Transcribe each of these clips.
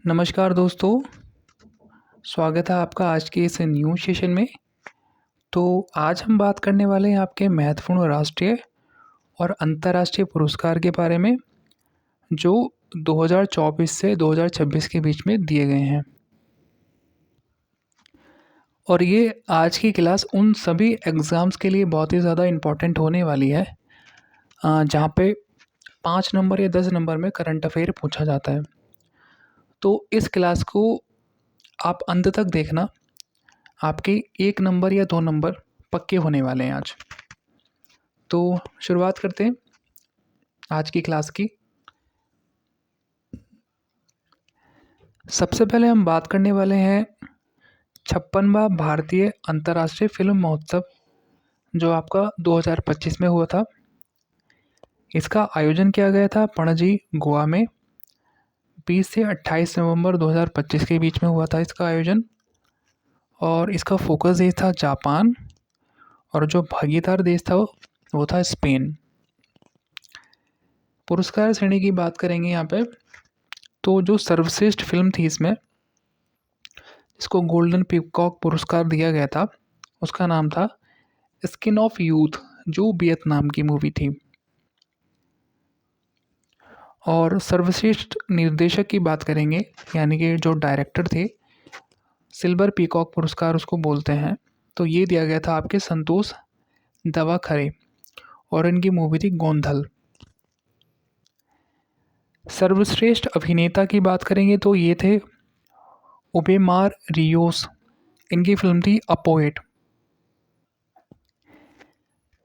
नमस्कार दोस्तों, स्वागत है आपका आज के इस न्यू सेशन में। तो आज हम बात करने वाले हैं आपके महत्वपूर्ण राष्ट्रीय और अंतर्राष्ट्रीय पुरस्कार के बारे में, जो 2024 से 2026 के बीच में दिए गए हैं। और ये आज की क्लास उन सभी एग्ज़ाम्स के लिए बहुत ही ज़्यादा इम्पोर्टेंट होने वाली है, जहाँ पे 5 नंबर या 10 नंबर में करंट अफेयर पूछा जाता है। तो इस क्लास को आप अंत तक देखना, आपके 1 नंबर या 2 नंबर पक्के होने वाले हैं आज। तो शुरुआत करते हैं आज की क्लास की। सबसे पहले हम बात करने वाले हैं 56वां भारतीय अंतर्राष्ट्रीय फिल्म महोत्सव, जो आपका 2025 में हुआ था। इसका आयोजन किया गया था पणजी, गोवा में। 20 से 28 नवंबर 2025 के बीच में हुआ था इसका आयोजन, और इसका फोकस देश था जापान, और जो भागीदार देश था वो था स्पेन। पुरस्कार श्रेणी की बात करेंगे यहाँ पे, तो जो सर्वश्रेष्ठ फिल्म थी इसमें, इसको गोल्डन पीकॉक पुरस्कार दिया गया था, उसका नाम था स्किन ऑफ यूथ, जो वियतनाम की मूवी थी। और सर्वश्रेष्ठ निर्देशक की बात करेंगे, यानी कि जो डायरेक्टर थे, सिल्वर पीकॉक पुरस्कार उसको बोलते हैं, तो ये दिया गया था आपके संतोष दवाखरे, और इनकी मूवी थी गोंधल। सर्वश्रेष्ठ अभिनेता की बात करेंगे तो ये थे उबेमार रियोस, इनकी फिल्म थी अ पोएट।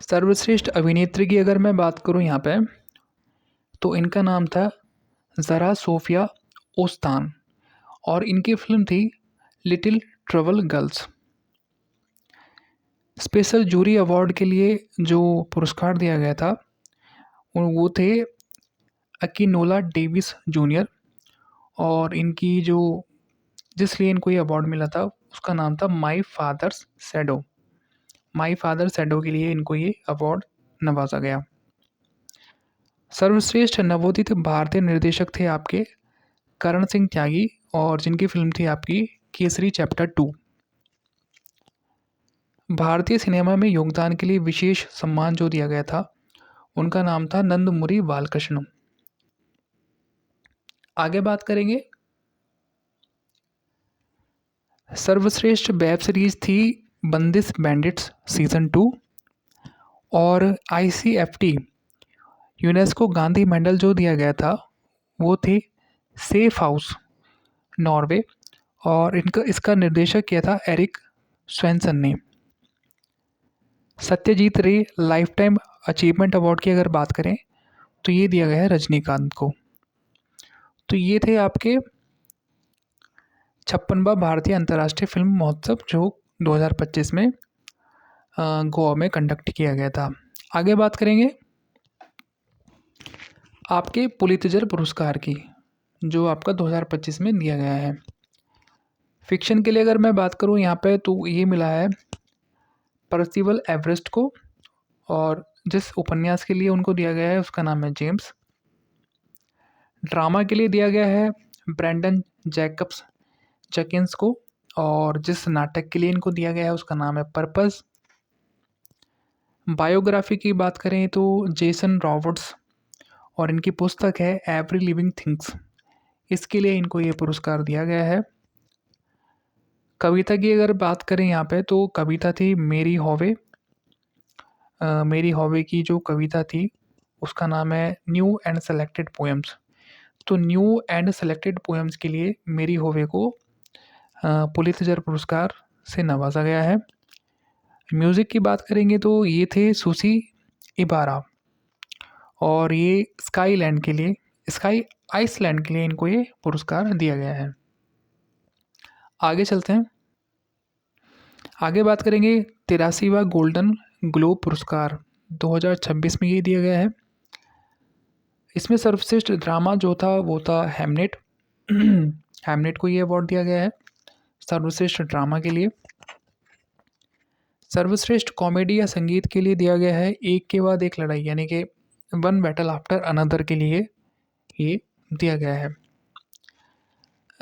सर्वश्रेष्ठ अभिनेत्री की अगर मैं बात करूं यहाँ पे, तो इनका नाम था ज़रा सोफिया ओस्तान, और इनकी फिल्म थी Little Trouble Girls. Special jury award के लिए जो पुरस्कार दिया गया था वो थे अकीनोला डेविस जूनियर, और इनकी जो जिसलिए इनको ये अवार्ड मिला था उसका नाम था my father's shadow. My father shadow के लिए इनको ये अवार्ड नवाजा गया। सर्वश्रेष्ठ नवोदित भारतीय निर्देशक थे आपके करण सिंह त्यागी, और जिनकी फिल्म थी आपकी केसरी चैप्टर 2। भारतीय सिनेमा में योगदान के लिए विशेष सम्मान जो दिया गया था, उनका नाम था नंदमुरी बालकृष्ण। आगे बात करेंगे, सर्वश्रेष्ठ वेब सीरीज थी बंदिश बैंडिट्स सीजन 2, और ICFT यूनेस्को गांधी मेडल जो दिया गया था वो थी सेफ हाउस, नॉर्वे, और इनका इसका निर्देशक किया था एरिक स्वैनसन ने। सत्यजीत रे लाइफ टाइम अचीवमेंट अवार्ड की अगर बात करें तो ये दिया गया है रजनीकांत को। तो ये थे आपके 56वां भारतीय अंतर्राष्ट्रीय फिल्म महोत्सव, जो 2025 में गोवा में कंडक्ट किया गया था। आगे बात करेंगे आपके पुलित्जर पुरस्कार की, जो आपका 2025 में दिया गया है। फिक्शन के लिए अगर मैं बात करूँ यहाँ पे, तो ये मिला है पर्सिवल एवरेस्ट को, और जिस उपन्यास के लिए उनको दिया गया है उसका नाम है जेम्स। ड्रामा के लिए दिया गया है ब्रैंडन जैकब्स जकिंस को, और जिस नाटक के लिए इनको दिया गया है उसका नाम है पर्पस। बायोग्राफी की बात करें तो जेसन रॉबर्ट्स, और इनकी पुस्तक है एवरी लिविंग थिंग्स, इसके लिए इनको ये पुरस्कार दिया गया है। कविता की अगर बात करें यहाँ पे, तो कविता थी मेरी हॉवे। मेरी हॉवे की जो कविता थी उसका नाम है न्यू एंड सेलेक्टेड पोएम्स। तो न्यू एंड सेलेक्टेड पोएम्स के लिए मेरी हॉवे को पुलित्जर पुरस्कार से नवाजा गया है। म्यूज़िक की बात करेंगे तो ये थे सुसी इबारा, और ये स्काई आइसलैंड के लिए इनको ये पुरस्कार दिया गया है। आगे चलते हैं, आगे बात करेंगे 83वां गोल्डन ग्लोब पुरस्कार 2026 में ये दिया गया है। इसमें सर्वश्रेष्ठ ड्रामा जो था वो था हैमनेट। हैमनेट को ये अवार्ड दिया गया है सर्वश्रेष्ठ ड्रामा के लिए। सर्वश्रेष्ठ कॉमेडी या संगीत के लिए दिया गया है एक के बाद एक लड़ाई, यानी कि वन बैटल आफ्टर अनदर के लिए ये दिया गया है।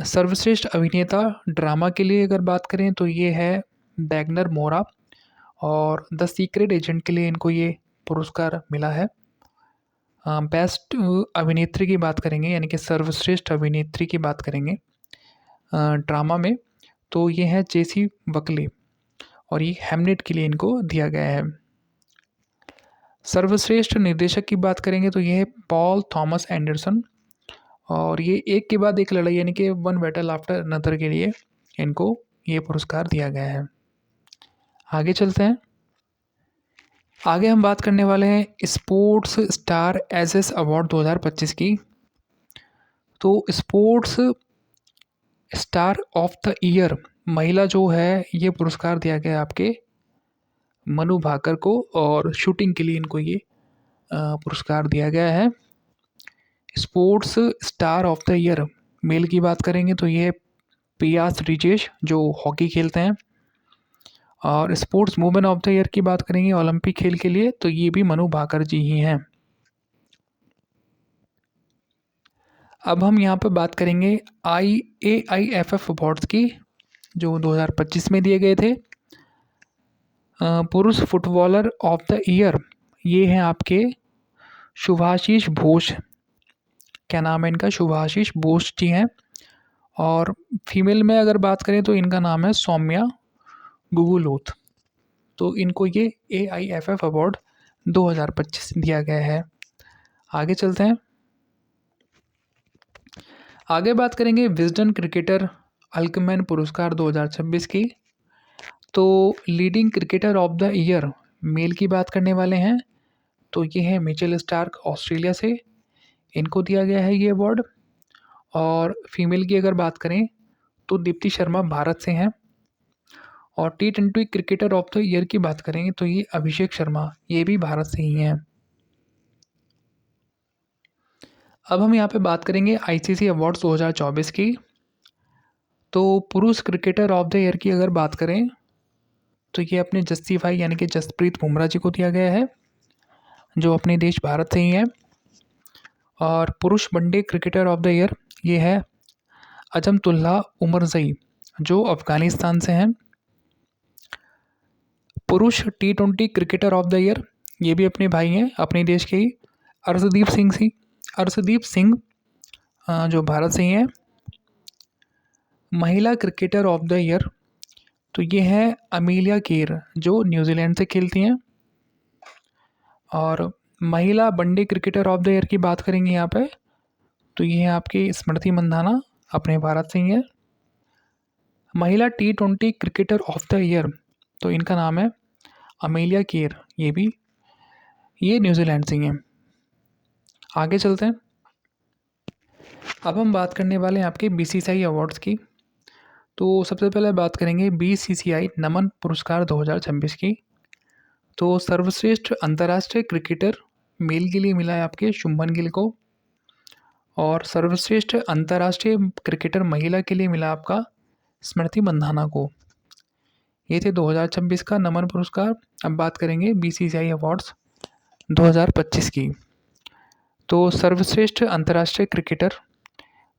सर्वश्रेष्ठ अभिनेता ड्रामा के लिए अगर बात करें तो ये है वैगनर मोरा, और द सीक्रेट एजेंट के लिए इनको ये पुरस्कार मिला है। बेस्ट अभिनेत्री की बात करेंगे, यानी कि सर्वश्रेष्ठ अभिनेत्री की बात करेंगे ड्रामा में, तो ये है जेसी बकले, और ये हैमलेट के लिए इनको दिया गया है। सर्वश्रेष्ठ निर्देशक की बात करेंगे तो ये है पॉल थॉमस एंडरसन, और ये एक के बाद एक लड़ाई यानी कि वन बैटल आफ्टर अनदर के लिए इनको ये पुरस्कार दिया गया है। आगे चलते हैं। आगे हम बात करने वाले हैं स्पोर्ट्स स्टार एजेस अवार्ड 2025 की। तो sports star of the year महिला जो है ये पुरस्कार दिया गया आपके मनु भाकर को, और शूटिंग के लिए इनको ये पुरस्कार दिया गया है। Sports star of the year male की बात करेंगे तो ये पियास रिजेश जो हॉकी खेलते हैं, और sports women of the year की बात करेंगे ओलंपिक खेल के लिए तो ये भी मनु भाकर जी ही हैं। अब हम यहाँ पर बात करेंगे AIFF अवार्ड्स की जो 2025 में दिए गए थे। पुरुष फुटबॉलर ऑफ द ईयर ये हैं आपके शुभाशीष बोस, क्या नाम है इनका, शुभाशीष बोस जी हैं। और फीमेल में अगर बात करें तो इनका नाम है सौम्या गुगुलोथ। तो इनको ये AIFF अवार्ड 2025 दिया गया है। आगे चलते हैं। आगे बात करेंगे विजडन क्रिकेटर अल्कमैन पुरस्कार 2026 की। तो leading cricketer of the year male की बात करने वाले हैं तो ये है मिचेल स्टार्क ऑस्ट्रेलिया से, इनको दिया गया है ये अवार्ड। और फीमेल की अगर बात करें तो दीप्ति शर्मा भारत से हैं। और T20 cricketer of the year की बात करेंगे तो ये अभिषेक शर्मा, ये भी भारत से ही हैं। अब हम यहाँ पे बात करेंगे ICC अवार्ड्स 2024 की। तो पुरुष क्रिकेटर ऑफ द ईयर की अगर बात करें तो ये अपने जस्सी भाई यानी कि जसप्रीत बुमराह जी को दिया गया है जो अपने देश भारत से ही है। और पुरुष one day cricketer of the year ये है अजमतुल्ला उमरजई जो अफ़गानिस्तान से हैं। पुरुष T20 cricketer of the year ये भी अपने भाई हैं, अपने देश के ही, अर्शदीप सिंह जो भारत से ही हैं। महिला क्रिकेटर ऑफ द ईयर तो ये है अमीलिया केर जो न्यूजीलैंड से खेलती हैं। और महिला one day cricketer of the year की बात करेंगे यहाँ पे तो ये है आपकी स्मृति मंधाना, अपने भारत से ही है। महिला T20 cricketer of the year तो इनका नाम है अमेलिया केर, ये न्यूजीलैंड से ही हैं। आगे चलते हैं। अब हम बात करने वाले हैं आपके BCCI अवार्ड्स की। तो सबसे पहले बात करेंगे BCCI नमन पुरस्कार 2026 की। तो सर्वश्रेष्ठ अंतर्राष्ट्रीय क्रिकेटर मेल के लिए मिला है आपके शुभमन गिल को, और सर्वश्रेष्ठ अंतर्राष्ट्रीय क्रिकेटर महिला के लिए मिला आपका स्मृति मंधाना को। ये थे 2026 का नमन पुरस्कार। अब बात करेंगे BCCI अवार्ड्स 2025 की। तो सर्वश्रेष्ठ अंतर्राष्ट्रीय क्रिकेटर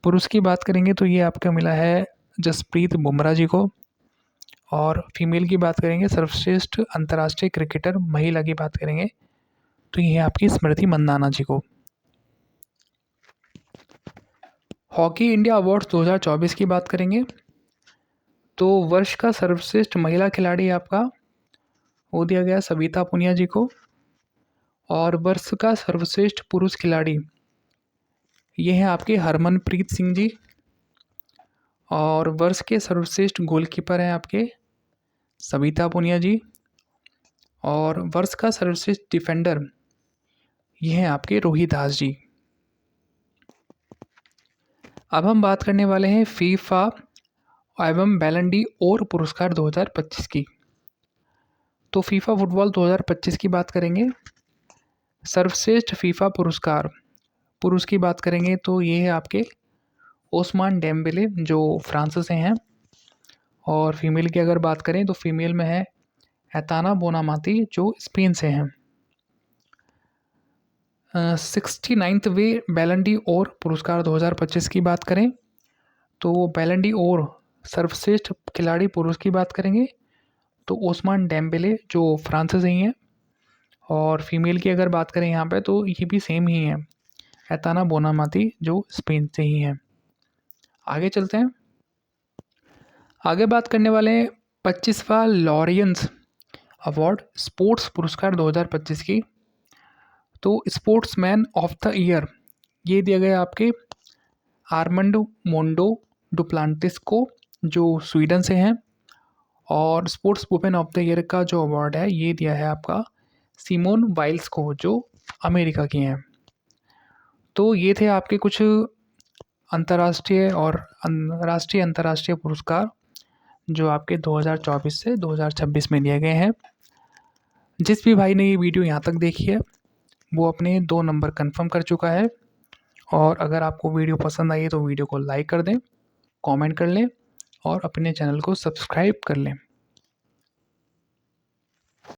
पुरुष की बात करेंगे तो ये आपका मिला है जसप्रीत बुमराह जी को, और फीमेल की बात करेंगे सर्वश्रेष्ठ अंतर्राष्ट्रीय क्रिकेटर महिला की बात करेंगे तो ये है आपकी स्मृति मंदाना जी को। हॉकी इंडिया अवार्ड्स 2024 की बात करेंगे तो वर्ष का सर्वश्रेष्ठ महिला खिलाड़ी आपका वो दिया गया सविता पुनिया जी को, और वर्ष का सर्वश्रेष्ठ पुरुष खिलाड़ी ये है आपके हरमनप्रीत सिंह जी, और वर्ष के सर्वश्रेष्ठ गोलकीपर हैं आपके सविता पुनिया जी, और वर्ष का सर्वश्रेष्ठ डिफेंडर ये हैं आपके रोहित दास जी। अब हम बात करने वाले हैं फीफा एवं बैलन डी और पुरस्कार 2025 की। तो फीफा फुटबॉल 2025 की बात करेंगे। सर्वश्रेष्ठ फीफा पुरस्कार पुरुष की बात करेंगे तो ये है आपके ओस्मान डेम्बेले जो फ्रांस से हैं, और फीमेल की अगर बात करें तो फीमेल में है एताना बोनामाती जो स्पेन से हैं। 69th वे बैलन डी और पुरस्कार 2025 की बात करें तो बैलन डी और सर्वश्रेष्ठ खिलाड़ी पुरुष की बात करेंगे तो ओस्मान डेम्बेले जो फ्रांस से ही हैं, और फीमेल की अगर बात करें यहाँ पे तो ये भी सेम ही है, एताना बोनामाती जो स्पेन से ही हैं। आगे चलते हैं। आगे बात करने वाले हैं 25वां लॉरियंस अवार्ड स्पोर्ट्स पुरस्कार 2025 की। तो स्पोर्ट्समैन ऑफ द ईयर ये दिया गया आपके आर्मंडो मोंडो डुप्लांटिस को जो स्वीडन से हैं, और sports women of the year का जो अवार्ड है ये दिया है आपका सिमोन वाइल्स को जो अमेरिका की हैं। तो ये थे आपके कुछ अंतर्राष्ट्रीय और राष्ट्रीय अंतर्राष्ट्रीय पुरस्कार जो आपके 2024 से 2026 में दिए गए हैं। जिस भी भाई ने ये वीडियो यहाँ तक देखी है वो अपने 2 नंबर कंफर्म कर चुका है। और अगर आपको वीडियो पसंद आई है तो वीडियो को लाइक कर दें, कमेंट कर लें और अपने चैनल को सब्सक्राइब कर लें।